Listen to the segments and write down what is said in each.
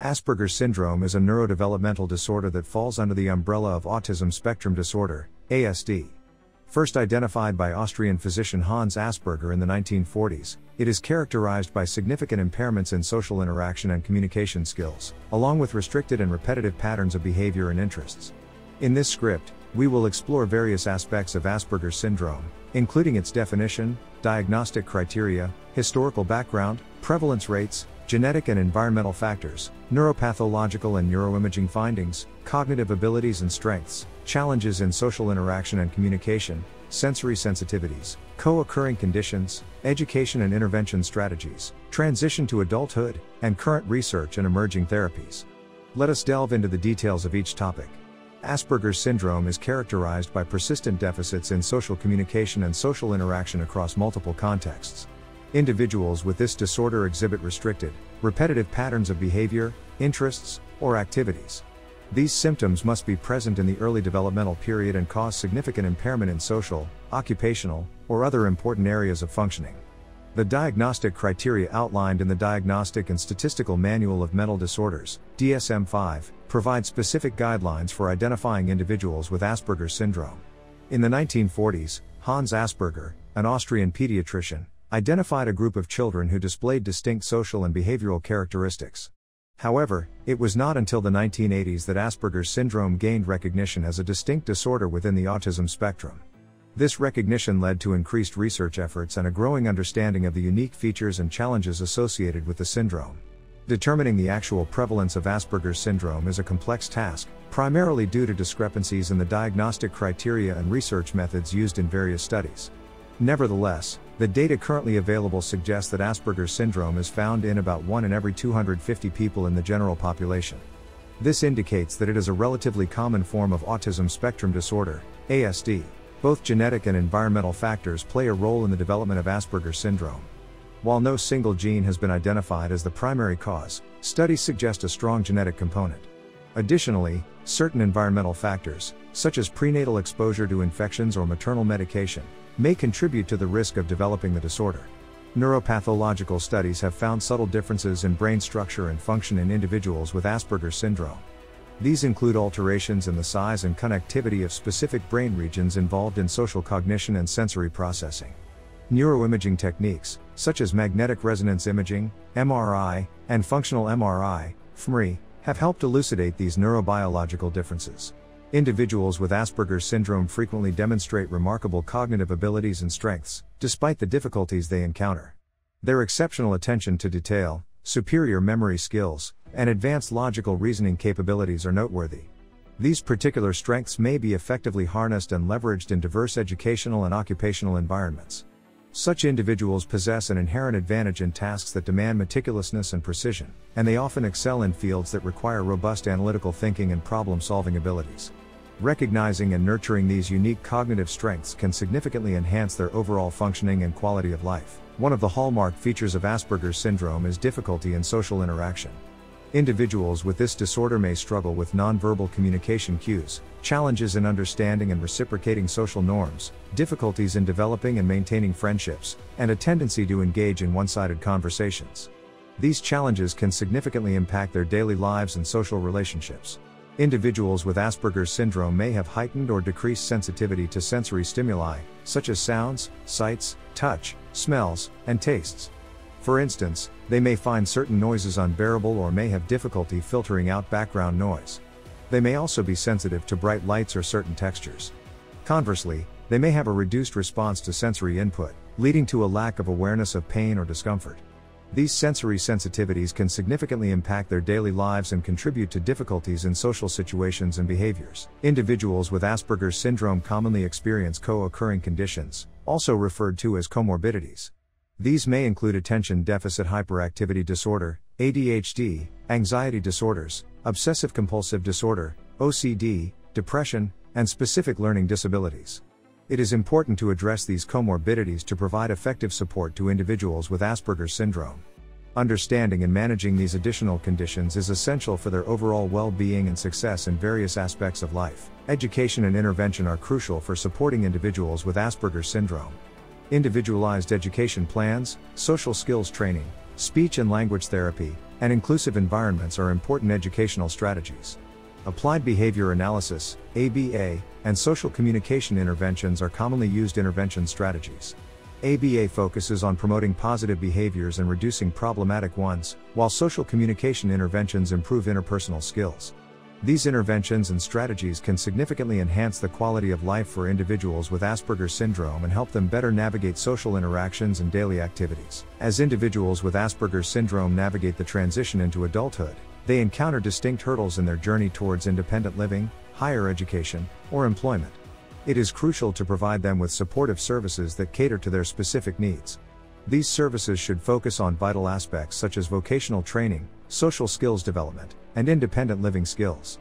Asperger syndrome is a neurodevelopmental disorder that falls under the umbrella of autism spectrum disorder, ASD. First identified by Austrian physician Hans Asperger in the 1940s, it is characterized by significant impairments in social interaction and communication skills, along with restricted and repetitive patterns of behavior and interests. In this script, we will explore various aspects of Asperger syndrome, including its definition, diagnostic criteria, historical background, prevalence rates, genetic and environmental factors, neuropathological and neuroimaging findings, cognitive abilities and strengths, challenges in social interaction and communication, sensory sensitivities, co-occurring conditions, education and intervention strategies, transition to adulthood, and current research and emerging therapies. Let us delve into the details of each topic. Asperger's syndrome is characterized by persistent deficits in social communication and social interaction across multiple contexts. Individuals with this disorder exhibit restricted, repetitive patterns of behavior, interests, or activities. These symptoms must be present in the early developmental period and cause significant impairment in social, occupational, or other important areas of functioning. The diagnostic criteria outlined in the Diagnostic and Statistical Manual of Mental Disorders, DSM-5, provide specific guidelines for identifying individuals with Asperger's syndrome. In the 1940s, Hans Asperger, an Austrian pediatrician, identified a group of children who displayed distinct social and behavioral characteristics. However, it was not until the 1980s that Asperger's syndrome gained recognition as a distinct disorder within the autism spectrum. This recognition led to increased research efforts and a growing understanding of the unique features and challenges associated with the syndrome. Determining the actual prevalence of Asperger's syndrome is a complex task, primarily due to discrepancies in the diagnostic criteria and research methods used in various studies. Nevertheless, the data currently available suggests that Asperger's syndrome is found in about 1 in every 250 people in the general population. This indicates that it is a relatively common form of autism spectrum disorder, ASD. Both genetic and environmental factors play a role in the development of Asperger's syndrome. While no single gene has been identified as the primary cause, studies suggest a strong genetic component. Additionally, certain environmental factors, such as prenatal exposure to infections or maternal medication, may contribute to the risk of developing the disorder. Neuropathological studies have found subtle differences in brain structure and function in individuals with Asperger's syndrome. These include alterations in the size and connectivity of specific brain regions involved in social cognition and sensory processing. Neuroimaging techniques, such as magnetic resonance imaging, MRI, and functional MRI, fMRI, have helped elucidate these neurobiological differences. Individuals with Asperger's syndrome frequently demonstrate remarkable cognitive abilities and strengths, despite the difficulties they encounter. Their exceptional attention to detail, superior memory skills, and advanced logical reasoning capabilities are noteworthy. These particular strengths may be effectively harnessed and leveraged in diverse educational and occupational environments. Such individuals possess an inherent advantage in tasks that demand meticulousness and precision, and they often excel in fields that require robust analytical thinking and problem-solving abilities. Recognizing and nurturing these unique cognitive strengths can significantly enhance their overall functioning and quality of life. One of the hallmark features of Asperger's syndrome is difficulty in social interaction. Individuals with this disorder may struggle with nonverbal communication cues, challenges in understanding and reciprocating social norms, difficulties in developing and maintaining friendships, and a tendency to engage in one-sided conversations. These challenges can significantly impact their daily lives and social relationships. Individuals with Asperger's syndrome may have heightened or decreased sensitivity to sensory stimuli, such as sounds, sights, touch, smells, and tastes. For instance, they may find certain noises unbearable or may have difficulty filtering out background noise. They may also be sensitive to bright lights or certain textures. Conversely, they may have a reduced response to sensory input, leading to a lack of awareness of pain or discomfort. These sensory sensitivities can significantly impact their daily lives and contribute to difficulties in social situations and behaviors. Individuals with Asperger's syndrome commonly experience co-occurring conditions, also referred to as comorbidities. These may include attention deficit hyperactivity disorder, ADHD, anxiety disorders, obsessive-compulsive disorder, OCD, depression, and specific learning disabilities. It is important to address these comorbidities to provide effective support to individuals with Asperger's syndrome. Understanding and managing these additional conditions is essential for their overall well-being and success in various aspects of life. Education and intervention are crucial for supporting individuals with Asperger's syndrome. Individualized education plans, social skills training, speech and language therapy, and inclusive environments are important educational strategies. Applied behavior analysis, ABA, and social communication interventions are commonly used intervention strategies. ABA focuses on promoting positive behaviors and reducing problematic ones, while social communication interventions improve interpersonal skills. These interventions and strategies can significantly enhance the quality of life for individuals with Asperger syndrome and help them better navigate social interactions and daily activities. As individuals with Asperger syndrome navigate the transition into adulthood, they encounter distinct hurdles in their journey towards independent living, higher education, or employment. It is crucial to provide them with supportive services that cater to their specific needs. These services should focus on vital aspects such as vocational training, social skills development, and independent living skills.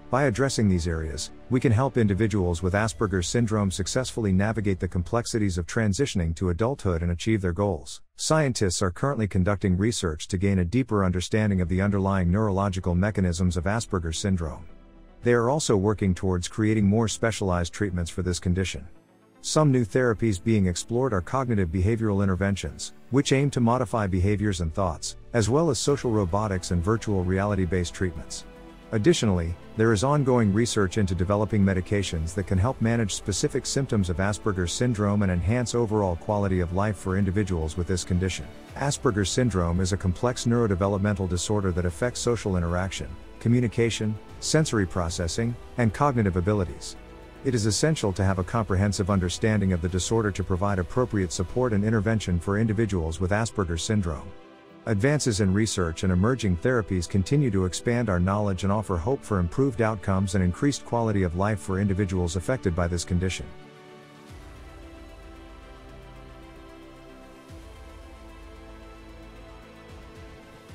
By addressing these areas, we can help individuals with Asperger syndrome successfully navigate the complexities of transitioning to adulthood and achieve their goals. Scientists are currently conducting research to gain a deeper understanding of the underlying neurological mechanisms of Asperger syndrome. They are also working towards creating more specialized treatments for this condition. Some new therapies being explored are cognitive behavioral interventions, which aim to modify behaviors and thoughts, as well as social robotics and virtual reality-based treatments. Additionally, there is ongoing research into developing medications that can help manage specific symptoms of Asperger syndrome and enhance overall quality of life for individuals with this condition. Asperger syndrome is a complex neurodevelopmental disorder that affects social interaction, communication, sensory processing, and cognitive abilities. It is essential to have a comprehensive understanding of the disorder to provide appropriate support and intervention for individuals with Asperger syndrome. Advances in research and emerging therapies continue to expand our knowledge and offer hope for improved outcomes and increased quality of life for individuals affected by this condition.